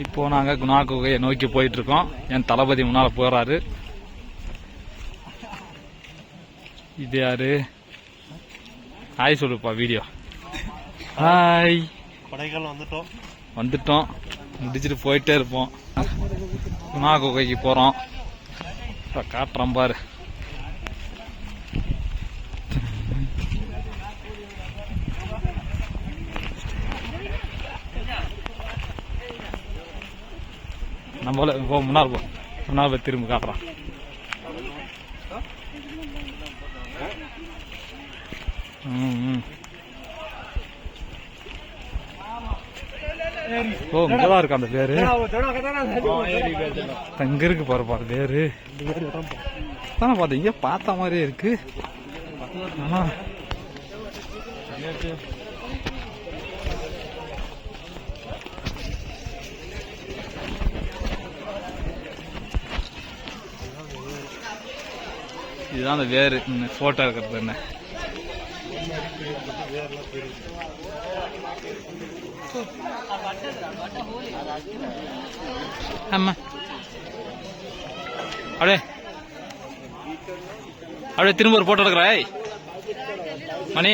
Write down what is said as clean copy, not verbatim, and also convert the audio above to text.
இப்போ நாங்க குணா குகையை நோக்கி போயிட்டு இருக்கோம். என் தளபதி முன்னால போறாரு. இது யாரு? ஹாய் சொல்லுப்பா. Video hi. கொடைக்கானல் வந்துட்டோம். முடிச்சுட்டு போயிட்டே இருப்போம். குணா குகைக்கு போறோம். காட்டுறோம் பாரு. நம்மள போ முன்னால் போய் திரும்ப காட்டுறான். ஓ இங்கதான் இருக்கு அந்த பேரு. தங்க இருக்கு பாரு பேரு தானே பார்த்தேன். இங்க பார்த்த மாதிரியே இருக்கு. இதுதான் அந்த வேறு போட்டோ இருக்கிறது. என்ன ஆமா அப்படியே திரும்ப ஒரு போட்டோ எடுக்கிறாய் மணி.